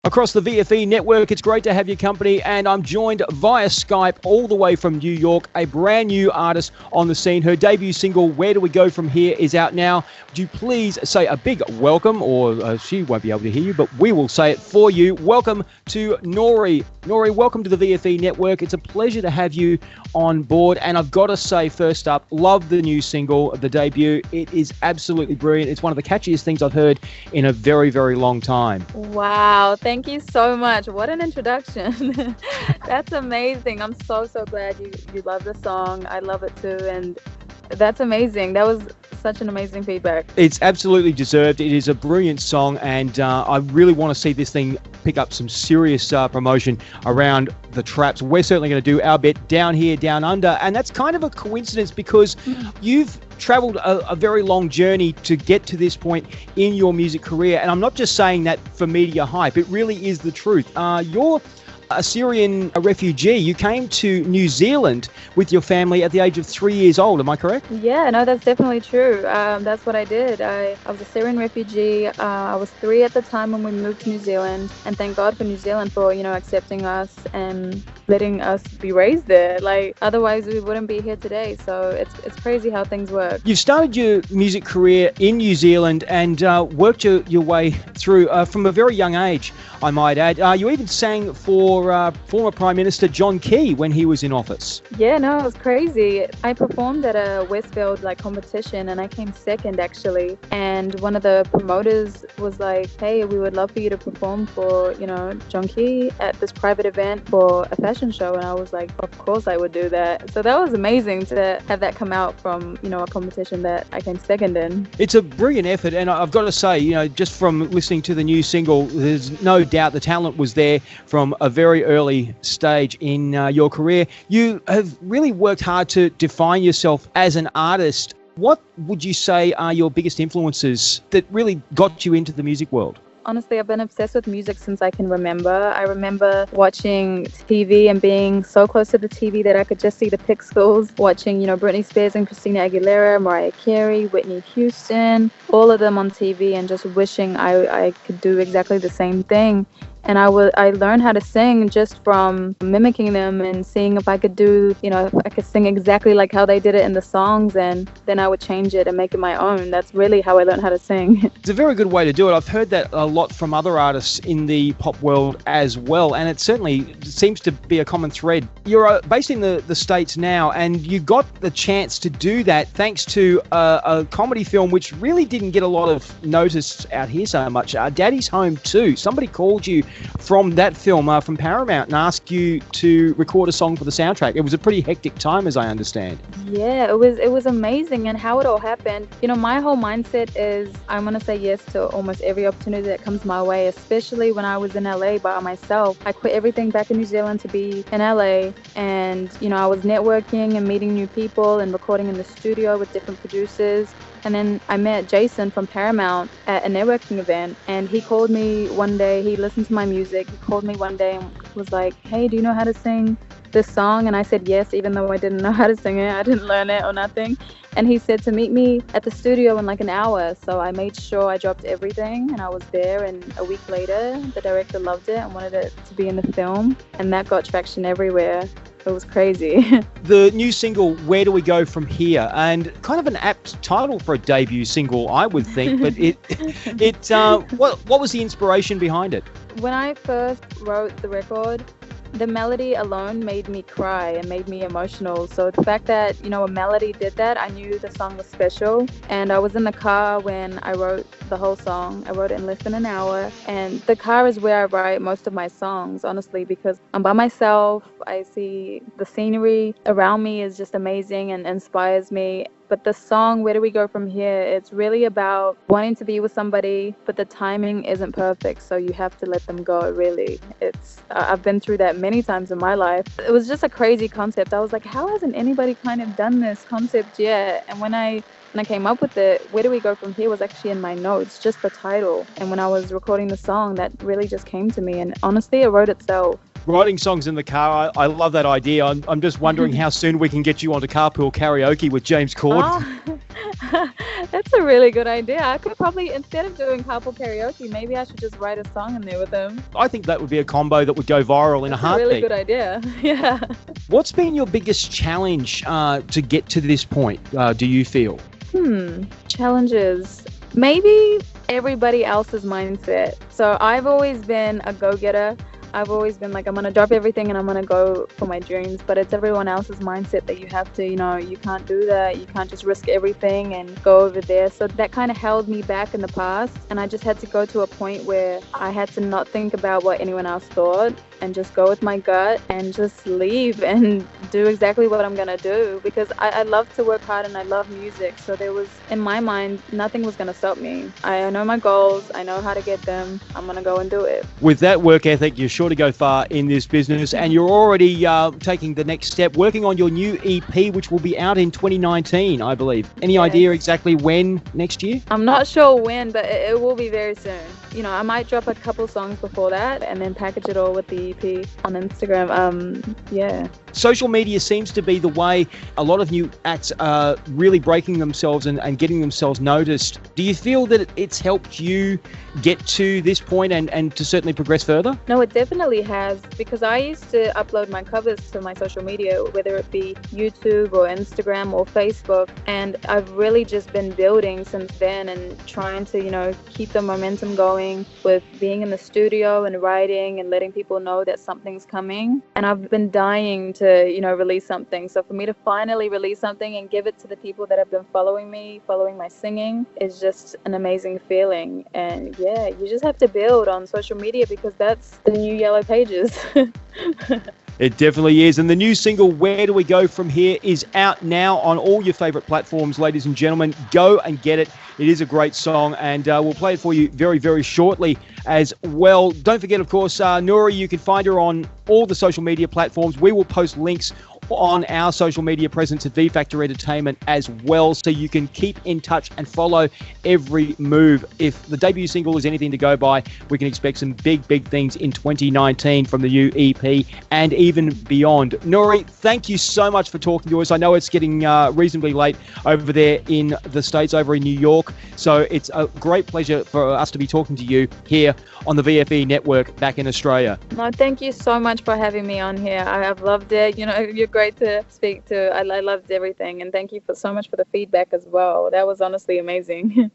Across the VFE network, it's great to have your company, and I'm joined via Skype all the way from New York, a brand new artist on the scene. Her debut single, Where Do We Go From Here, is out now. Would you please say a big welcome, or she won't be able to hear you, but we will say it for you. Welcome to Nouri. Nouri, welcome to the VFE network. It's a pleasure to have you on board, and I've got to say, first up, love the new single, the debut. It is absolutely brilliant. It's one of the catchiest things I've heard in a very, very long time. Wow, thank you so much. What an introduction. That's amazing. I'm so glad you love the song. I love it too, and that's amazing. That was such an amazing feedback. It's absolutely deserved. It is a brilliant song, and I really want to see this thing pick up some serious promotion around the traps. We're certainly going to do our bit down here, down under, and that's kind of a coincidence because you've traveled a very long journey to get to this point in your music career, and I'm not just saying that for media hype. It really is the truth. You're a Syrian refugee. You came to New Zealand with your family at the age of 3 years old. Am I correct? Yeah, no, that's definitely true. That's what I did. I was a Syrian refugee. I was 3 at the time when we moved to New Zealand, and thank God for New Zealand for, accepting us and letting us be raised there. Like, otherwise we wouldn't be here today. So it's crazy how things work. You've started your music career in New Zealand and worked your way through from a very young age, I might add. You even sang for former Prime Minister John Key when he was in office. Yeah, no, it was crazy. I performed at a Westfield competition, and I came second actually. And one of the promoters was like, "Hey, we would love for you to perform for John Key at this private event for a fashion show." And I was like, "Of course I would do that." So that was amazing to have that come out from a competition that I came second in. It's a brilliant effort, and I've got to say, just from listening to the new single, there's no doubt the talent was there from a very early stage in your career. You have really worked hard to define yourself as an artist. What would you say are your biggest influences that really got you into the music world? Honestly, I've been obsessed with music since I can remember. I remember watching TV and being so close to the TV that I could just see the pixels, watching, Britney Spears and Christina Aguilera, Mariah Carey, Whitney Houston, all of them on TV, and just wishing I could do exactly the same thing. And I learned how to sing just from mimicking them and seeing if I could if I could sing exactly like how they did it in the songs, and then I would change it and make it my own. That's really how I learned how to sing. It's a very good way to do it. I've heard that a lot from other artists in the pop world as well, and it certainly seems to be a common thread. You're based in the States now, and you got the chance to do that thanks to a comedy film which really didn't get a lot of notice out here so much. Daddy's Home 2. Somebody called you from that film, from Paramount, and asked you to record a song for the soundtrack. It was a pretty hectic time, as I understand. Yeah, it was amazing, and how it all happened. My whole mindset is I'm going to say yes to almost every opportunity that comes my way, especially when I was in LA by myself. I quit everything back in New Zealand to be in LA, and I was networking and meeting new people and recording in the studio with different producers. And then I met Jason from Paramount at a networking event, and he called me one day. He listened to my music. He called me one day and was like, "Hey, do you know how to sing this song?" And I said yes, even though I didn't know how to sing it. I didn't learn it or nothing. And he said to meet me at the studio in an hour. So I made sure I dropped everything, and I was there. And a week later, the director loved it and wanted it to be in the film. And that got traction everywhere. It was crazy. The new single, Where Do We Go From Here? And kind of an apt title for a debut single, I would think. But what was the inspiration behind it? When I first wrote the record, the melody alone made me cry and made me emotional. So the fact that, a melody did that, I knew the song was special. And I was in the car when I wrote the whole song. I wrote it in less than an hour. And the car is where I write most of my songs, honestly, because I'm by myself. I see the scenery around me is just amazing and inspires me. But the song, Where Do We Go From Here? It's really about wanting to be with somebody, but the timing isn't perfect, so you have to let them go, really. I've been through that many times in my life. It was just a crazy concept. I was like, how hasn't anybody kind of done this concept yet? And when I came up with it, Where Do We Go From Here was actually in my notes, just the title. And when I was recording the song, that really just came to me. And honestly, it wrote itself. Writing songs in the car, I love that idea. I'm just wondering how soon we can get you onto carpool karaoke with James Corden. Oh, That's a really good idea. I could probably, instead of doing carpool karaoke, maybe I should just write a song in there with him. I think that would be a combo that would go viral in a That's a really heartbeat. good idea. Yeah. What's been your biggest challenge to get to this point, do you feel? Challenges. Maybe everybody else's mindset. So I've always been a go-getter. I've always been like, I'm going to drop everything and I'm going to go for my dreams. But it's everyone else's mindset that you have to, you can't do that. You can't just risk everything and go over there. So that kind of held me back in the past. And I just had to go to a point where I had to not think about what anyone else thought and just go with my gut and just leave and do exactly what I'm going to do. Because I love to work hard and I love music. So there was, in my mind, nothing was going to stop me. I know my goals. I know how to get them. I'm going to go and do it. With that work ethic, you're sure to go far in this business, and you're already taking the next step, working on your new EP, which will be out in 2019, I believe. Any idea exactly when next year? I'm not sure when, but it will be very soon. I might drop a couple songs before that and then package it all with the EP on Instagram. Yeah. Social media seems to be the way a lot of new acts are really breaking themselves and getting themselves noticed. Do you feel that it's helped you get to this point and to certainly progress further? No, it definitely has, because I used to upload my covers to my social media, whether it be YouTube or Instagram or Facebook, and I've really just been building since then and trying to, keep the momentum going with being in the studio and writing and letting people know that something's coming. And I've been dying to, release something. So for me to finally release something and give it to the people that have been following me, following my singing, is just an amazing feeling. And yeah, you just have to build on social media because that's the new Yellow Pages. It definitely is. And the new single, Where Do We Go From Here, is out now on all your favorite platforms, ladies and gentlemen. Go and get it. It is a great song, and we'll play it for you very, very shortly as well. Don't forget, of course, Nouri, you can find her on all the social media platforms. We will post links on our social media presence at V Factor Entertainment as well, so you can keep in touch and follow every move. If the debut single is anything to go by, we can expect some big things in 2019 from the new EP and even beyond. Nouri, thank you so much for talking to us. I know it's getting reasonably late over there in the States, over in New York, so it's a great pleasure for us to be talking to you here on the VFE network back in Australia. No, thank you so much for having me on here. I've loved it. You're great to speak to. I loved everything, and thank you so much for the feedback as well. That was honestly amazing.